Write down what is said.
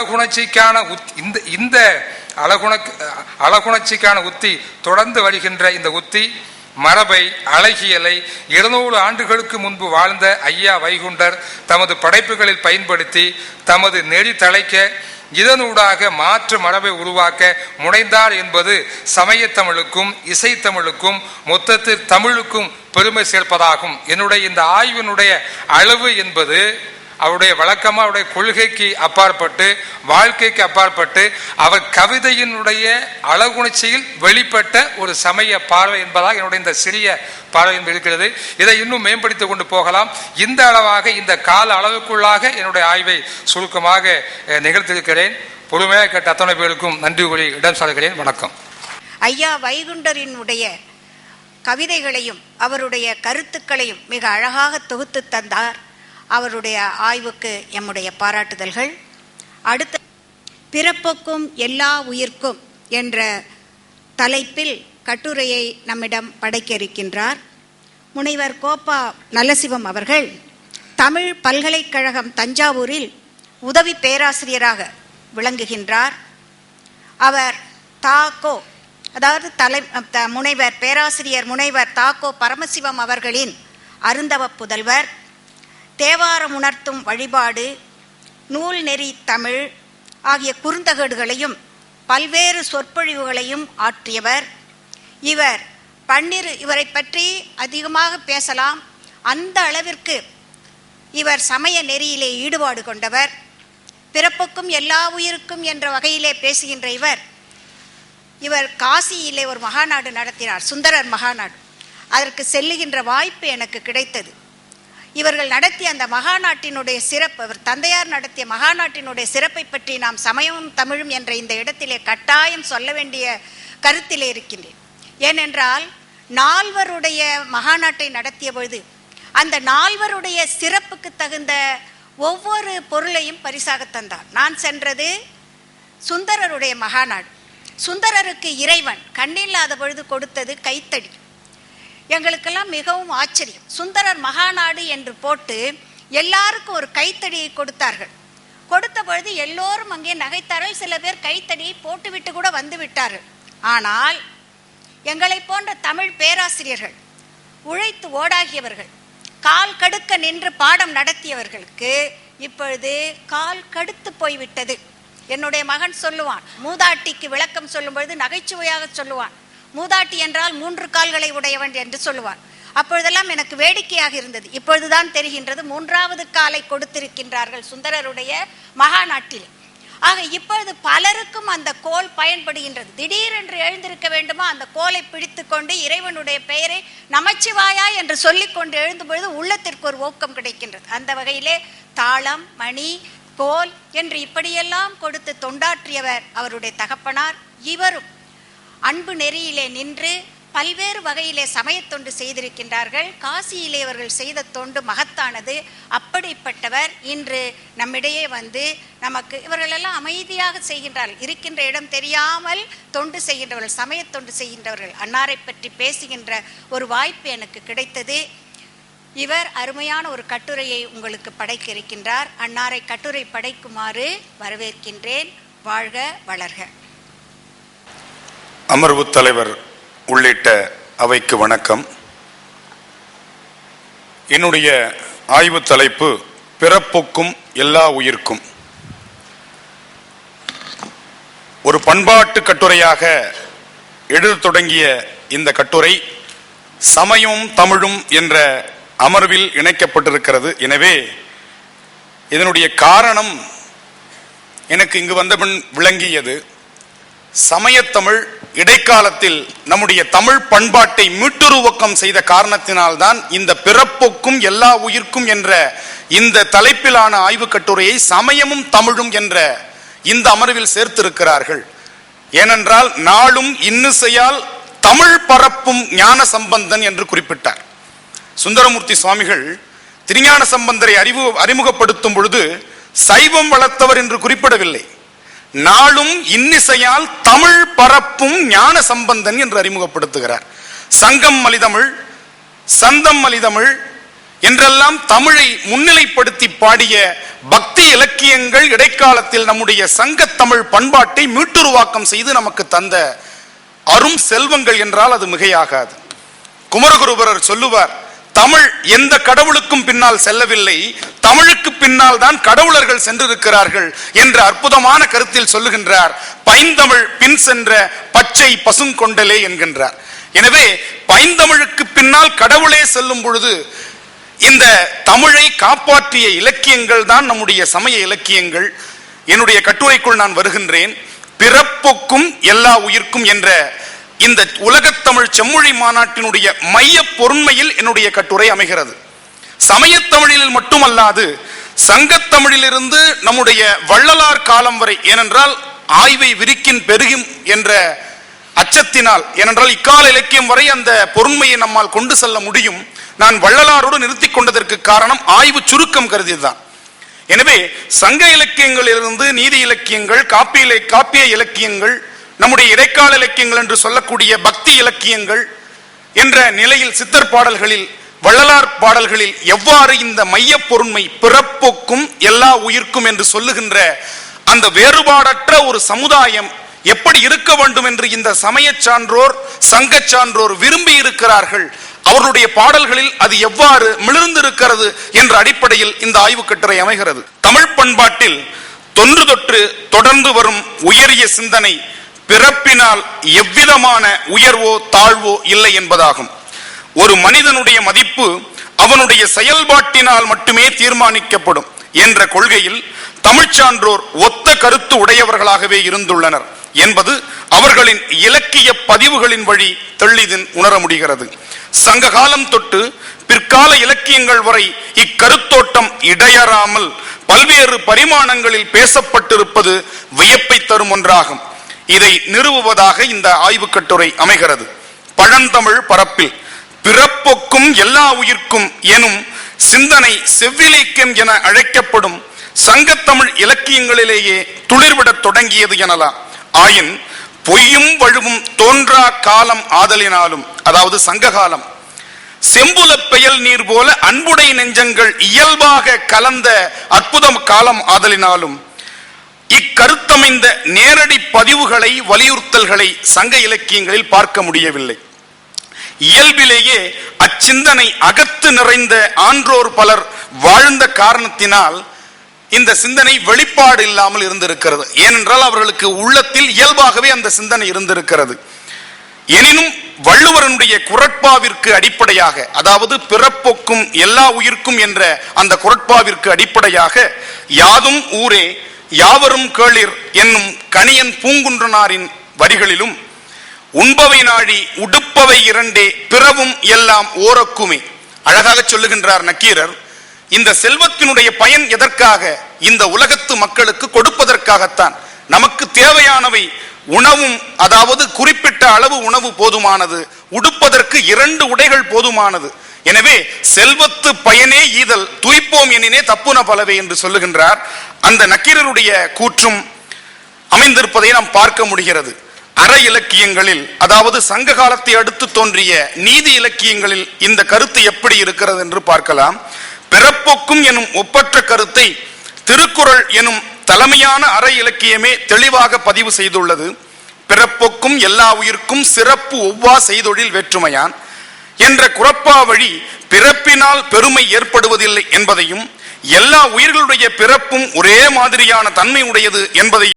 அழகுணர்ச்சிக்கான இந்த அழகுணர்ச்சிக்கான உத்தி தொடர்ந்து வருகின்ற இந்த உத்தி மரபை அழகியலை 200 ஆண்டுகளுக்கு முன்பு வாழ்ந்த ஐயா வைகுண்டர் தமது படைப்புகளில் பயன்படுத்தி தமது நெறி தழைக்க இதனூடாக மாற்று மரபை உருவாக்க முனைந்தார் என்பது சமயத்தமிழுக்கும் இசைத்தமிழுக்கும் மொத்தத்தில் தமிழுக்கும் பெருமை சேர்ப்பதாகும். என்னுடைய இந்த ஆய்வினுடைய அளவு என்பது அவருடைய வழக்கமாக அவருடைய கொள்கைக்கு அப்பாற்பட்டு வாழ்க்கைக்கு அப்பாற்பட்டு அவர் கவிதையினுடைய அழகுணர்ச்சியில் வெளிப்பட்ட ஒரு சமய பார்வை என்பதாக என்னுடைய இந்த சிறிய பார்வை இருக்கிறது. இதை இன்னும் மேம்படுத்திக் கொண்டு போகலாம். இந்த அளவாக இந்த கால அளவுக்குள்ளாக என்னுடைய ஆய்வை சுருக்கமாக நிகழ்த்தியிருக்கிறேன். பொறுமையாக கேட்ட அத்தனை பேருக்கும் நன்றி கூறி இடம் சாருகிறேன். வணக்கம். ஐயா வைகுண்டரினுடைய கவிதைகளையும் அவருடைய கருத்துக்களையும் மிக அழகாக தொகுத்து தந்தார். அவருடைய ஆய்வுக்கு எம்முடைய பாராட்டுதல்கள். அடுத்த பிறப்புக்கும் எல்லா உயிர்க்கும் என்ற தலைப்பில் கட்டுரையை நம்மிடம் படைக்க இருக்கின்றார் முனைவர் கோப்பா நல்லசிவம் அவர்கள். தமிழ் பல்கலைக்கழகம் தஞ்சாவூரில் உதவி பேராசிரியராக விளங்குகின்றார். அவர் தாக்கோ அதாவது முனைவர் பேராசிரியர் முனைவர் தாக்கோ பரமசிவம் அவர்களின் அருந்தவ புதல்வர். தேவாரம் உணர்த்தும் வழிபாடு, நூல் நெறி தமிழ் ஆகிய குறுந்தகடுகளையும் பல்வேறு சொற்பொழிவுகளையும் ஆற்றியவர். இவரை பற்றி அதிகமாக பேசலாம். அந்த அளவிற்கு இவர் சமய நெறியிலே ஈடுபாடு கொண்டவர். பிறப்புக்கும் எல்லா உயிருக்கும் என்ற வகையிலே பேசுகின்ற இவர் காசியிலே ஒரு மகாநாடு நடத்தினார், சுந்தரர் மகாநாடு. அதற்கு செல்லுகின்ற வாய்ப்பு எனக்கு கிடைத்தது. இவர்கள் நடத்திய அந்த மகாநாட்டினுடைய சிறப்பு, அவர் தந்தையார் நடத்திய மகாநாட்டினுடைய சிறப்பை பற்றி நாம் சமயமும் தமிழும் என்ற இந்த இடத்திலே கட்டாயம் சொல்ல வேண்டிய கருத்திலே இருக்கின்றேன். ஏனென்றால் 4 மகாநாட்டை நடத்திய பொழுது அந்த 4 சிறப்புக்கு தகுந்த ஒவ்வொரு பொருளையும் பரிசாக தந்தார். நான் சென்றது சுந்தரருடைய மகாநாடு. சுந்தரருக்கு இறைவன் கண்ணில்லாத பொழுது கொடுத்தது கைத்தடி. எங்களுக்கெல்லாம் மிகவும் ஆச்சரியம். சுந்தரர் மகாநாடு என்று போட்டு எல்லாருக்கும் ஒரு கைத்தடியை கொடுத்தார்கள். கொடுத்த பொழுது எல்லோரும் அங்கே நகைத்தார்கள். சில பேர் கைத்தடியை போட்டுவிட்டு கூட வந்து விட்டார்கள். ஆனால் எங்களை போன்ற தமிழ் பேராசிரியர்கள், உழைத்து ஓடாகியவர்கள், கால் கடுக்க நின்று பாடம் நடத்தியவர்களுக்கு இப்பொழுது கால் கடுத்து போய்விட்டது. என்னுடைய மகன் சொல்லுவான், மூதாட்டிக்கு விளக்கம் சொல்லும் பொழுது நகைச்சுவையாக சொல்லுவான், மூதாட்டி என்றால் 3 கால்களை உடையவன் என்று சொல்லுவான். அப்பொழுதெல்லாம் எனக்கு வேடிக்கையாக இருந்தது. இப்பொழுதுதான் தெரிகின்றது 3வது காலை கொடுத்திருக்கின்றார்கள் சுந்தரருடைய மகாநாட்டில். ஆக இப்பொழுது பலருக்கும் அந்த கோல் பயன்படுகின்றது. திடீரென்று எழுந்திருக்க வேண்டுமா, அந்த கோலை பிடித்து கொண்டு இறைவனுடைய பெயரை நமச்சிவாயா என்று சொல்லிக்கொண்டு எழுந்தும் பொழுது உள்ளத்திற்கு ஒரு ஊக்கம் கிடைக்கின்றது. அந்த வகையிலே தாளம், மணி, கோல் என்று இப்படியெல்லாம் கொடுத்து தொண்டாற்றியவர் அவருடைய தகப்பனார். இவரும் அன்பு நெறியிலே நின்று பல்வேறு வகையிலே சமயத்தொண்டு செய்திருக்கின்றார்கள். காசியிலே அவர்கள் செய்த தொண்டு மகத்தானது. அப்படிப்பட்டவர் இன்று நம்மிடையே வந்து நமக்கு இவர்களெல்லாம் அமைதியாக செய்கின்றார்கள். இருக்கின்ற இடம் தெரியாமல் தொண்டு செய்கின்றவர்கள், சமயத்தொண்டு செய்கின்றவர்கள். அன்னாரை பற்றி பேசுகின்ற ஒரு வாய்ப்பு எனக்கு கிடைத்தது. இவர் அருமையான ஒரு கட்டுரையை உங்களுக்கு படைக்க இருக்கின்றார். அன்னாரை கட்டுரை படைக்குமாறு வரவேற்கின்றேன். வாழ்க வளர்க. அமர்வு தலைவர் உள்ளிட்ட அவைக்கு வணக்கம். என்னுடைய ஆய்வு தலைப்பு பிறப்புக்கும் எல்லா உயிர்க்கும். ஒரு பண்பாட்டு கட்டுரையாக எழுத தொடங்கிய இந்த கட்டுரை சமயமும் தமிழும் என்ற அமர்வில் இணைக்கப்பட்டிருக்கிறது. எனவே இதனுடைய காரணம் எனக்கு இங்கு வந்தபின் விளங்கியது. சமயத்தமிழ் இடைக்காலத்தில் நம்முடைய தமிழ் பண்பாட்டை மீட்டுருவக்கம் செய்த காரணத்தினால்தான் இந்த பிறப்புக்கும் எல்லா உயிர்க்கும் என்ற இந்த தலைப்பிலான ஆய்வு கட்டுரையை சமயமும் தமிழும் என்ற இந்த அமர்வில் சேர்த்திருக்கிறார்கள். ஏனென்றால் நாளும் இன்னிசையால் தமிழ் பரப்பும் ஞான சம்பந்தன் என்று குறிப்பிட்டார். சுந்தரமூர்த்தி சுவாமிகள் திருஞான சம்பந்தரை அறிமுகப்படுத்தும் பொழுது சைவம் வளர்த்தவர் என்று குறிப்பிடவில்லை. நாளும் இன்னிசையால் தமிழ் பரப்பும் ஞான சம்பந்தன் என்று அறிமுகப்படுத்துகிறார். சங்கம் மலிதமிழ், சந்தம் மலிதமிழ் என்றெல்லாம் தமிழை முன்னிலைப்படுத்தி பாடிய பக்தி இலக்கியங்கள் இடைக்காலத்தில் நம்முடைய சங்க தமிழ் பண்பாட்டை மீட்டுருவாக்கம் செய்து நமக்கு தந்த அரும் செல்வங்கள் என்றால் அது மிகையாகாது. குமரகுருபரர் சொல்லுவார், தமிழ் எந்த கடவுளுக்கும் பின்னால் செல்லவில்லை, தமிழுக்கு பின்னால் தான் கடவுளர்கள் சென்றிருக்கிறார்கள் என்ற அற்புதமான கருத்தில் சொல்லுகின்றார். பைந்தமிழ் பின் சென்ற பச்சை பசுங்கொண்டலே என்கின்றார். எனவே பைந்தமிழுக்கு பின்னால் கடவுளே செல்லும் பொழுது இந்த தமிழை காப்பாற்றிய இலக்கியங்கள் தான் நம்முடைய சமய இலக்கியங்கள். என்னுடைய கட்டுரைக்குள் நான் வருகின்றேன். பிறப்புக்கும் எல்லா உயிர்க்கும் என்ற இந்த உலகத்தமிழ் செம்மொழி மாநாட்டினுடைய மைய பொருண்மையில் என்னுடைய கட்டுரை அமைகிறது. சமயத்தமிழில் மட்டுமல்லாது சங்கத்தமிழிலிருந்து நம்முடைய வள்ளலார் காலம் வரை, ஏனென்றால் ஆய்வை விரிக்கின் பெருகும் என்ற அச்சத்தினால், ஏனென்றால் இக்கால இலக்கியம் வரை அந்த பொருண்மையை நம்மால் கொண்டு செல்ல முடியும். நான் வள்ளலாரோடு நிறுத்திக் கொண்டதற்கு காரணம் ஆய்வு சுருக்கம் கருதிதான். எனவே சங்க இலக்கியங்களிலிருந்து நீதி இலக்கியங்கள், காப்பிய இலக்கியங்கள், நம்முடைய இடைக்கால இலக்கியங்கள் என்று சொல்லக்கூடிய பக்தி இலக்கியங்கள் என்ற நிலையில் சித்தர் பாடல்களில், வள்ளலார் பாடல்களில் எவ்வாறு இந்த மைய பொருண்மை பிறப்புக்கும் எல்லா உயிர்க்கும் என்று சொல்லுகின்ற அந்த வேறுபாடற்ற ஒரு சமுதாயம் எப்படி இருக்க வேண்டும் என்று இந்த சமய சான்றோர், சங்க சான்றோர் விரும்பி இருக்கிறார்கள், அவர்களுடைய பாடல்களில் அது எவ்வாறு மிளிர்ந்திருக்கிறது என்ற அடிப்படையில் இந்த ஆய்வு கட்டுரை அமைகிறது. தமிழ் பண்பாட்டில் தொன்று தொற்று தொடர்ந்து வரும் உயரிய சிந்தனை பிறப்பினால் எவ்விதமான உயர்வோ தாழ்வோ இல்லை என்பதாகும். ஒரு மனிதனுடைய மதிப்பு அவனுடைய செயல்பாட்டினால் மட்டுமே தீர்மானிக்கப்படும் என்ற கொள்கையில் தமிழ்ச்சான்றோர் ஒத்த கருத்து உடையவர்களாகவே இருந்துள்ளனர் என்பது அவர்களின் இலக்கிய பதிவுகளின் வழி தெளிதின் உணர முடிகிறது. சங்க காலம் தொட்டு பிற்கால இலக்கியங்கள் வரை இக்கருத்தோட்டம் இடையறாமல் பல்வேறு பரிமாணங்களில் பேசப்பட்டிருப்பது வியப்பை தரும் ஒன்றாகும். இதை நிறுவுவதாக இந்த ஆய்வு கட்டுரை அமைகிறது. பழந்தமிழ் பரப்பில் பிறப்புக்கும் எல்லா உயிர்க்கும் எனும் சிந்தனை செவ்விலக்கியம் என அழைக்கப்படும் சங்கத்தமிழ் இலக்கியங்களிலேயே துளிர்விடத் தொடங்கியது எனலாம். ஆயின் பொய்யும் வழுவும் தோன்றா காலம் ஆதலினாலும், அதாவது சங்க காலம் செம்புல பெயல் நீர் போல அன்புடை நெஞ்சங்கள் இயல்பாக கலந்த அற்புத காலம் ஆதலினாலும் இக்கருத்தமைந்த நேரடி பதிவுகளை, வலியுறுத்தல்களை சங்க இலக்கியங்களில் பார்க்க முடியவில்லை. இயல்பிலேயே அச்சிந்தனை அகத்து நிறைந்த ஆன்றோர் பலர் வாழ்ந்த காரணத்தினால் இந்த சிந்தனை வெளிப்பாடு இல்லாமல் இருந்திருக்கிறது. ஏனென்றால் அவர்களுக்கு உள்ளத்தில் இயல்பாகவே அந்த சிந்தனை இருந்திருக்கிறது. எனினும் வள்ளுவரனுடைய குறட்பாவிற்கு அடிப்படையாக, அதாவது பிறப்புக்கும் எல்லா உயிர்க்கும் என்ற அந்த குறட்பாவிற்கு அடிப்படையாக யாதும் ஊரே யாவரும் கேளிர் என்னும் கணியன் பூங்குன்றனாரின் வரிகளிலும் உண்பவை நாடி உடுப்பவை இரண்டே பிறவும் எல்லாம் ஓரக்குமே அழகாக சொல்லுகின்றார் நக்கீரர். இந்த செல்வத்தினுடைய பயன் எதற்காக? இந்த உலகத்து மக்களுக்கு கொடுப்பதற்காகத்தான். நமக்கு தேவையானவை உணவும், அதாவது குறிப்பிட்ட அளவு உணவு போதுமானது, உடுப்பதற்கு 2 உடைகள் போதுமானது. எனவே செல்வத்து பயனே ஈதல், துய்ப்போம் எனினே தப்புன பலவே என்று சொல்லுகின்றார். அந்த நக்கீரருடைய கூற்றும் அமைந்திருப்பதை நாம் பார்க்க முடிகிறது. அற இலக்கியங்களில், அதாவது சங்க காலத்தை அடுத்து தோன்றிய நீதி இலக்கியங்களில் இந்த கருத்து எப்படி இருக்கிறது என்று பார்க்கலாம். பிறப்புக்கும் எனும் ஒப்பற்ற கருத்தை திருக்குறள் எனும் தலைமையான அற இலக்கியமே தெளிவாக பதிவு செய்துள்ளது. பிறப்புக்கும் எல்லா உயிர்க்கும் சிறப்பு ஒவ்வா செய்தொழில் வேற்றுமையான் என்ற குறப்பா வழி பிறப்பினால் பெருமை ஏற்படுவதில்லை என்பதையும், எல்லா உயிர்களுடைய பிறப்பும் ஒரே மாதிரியான தன்மை உடையது என்பதையும்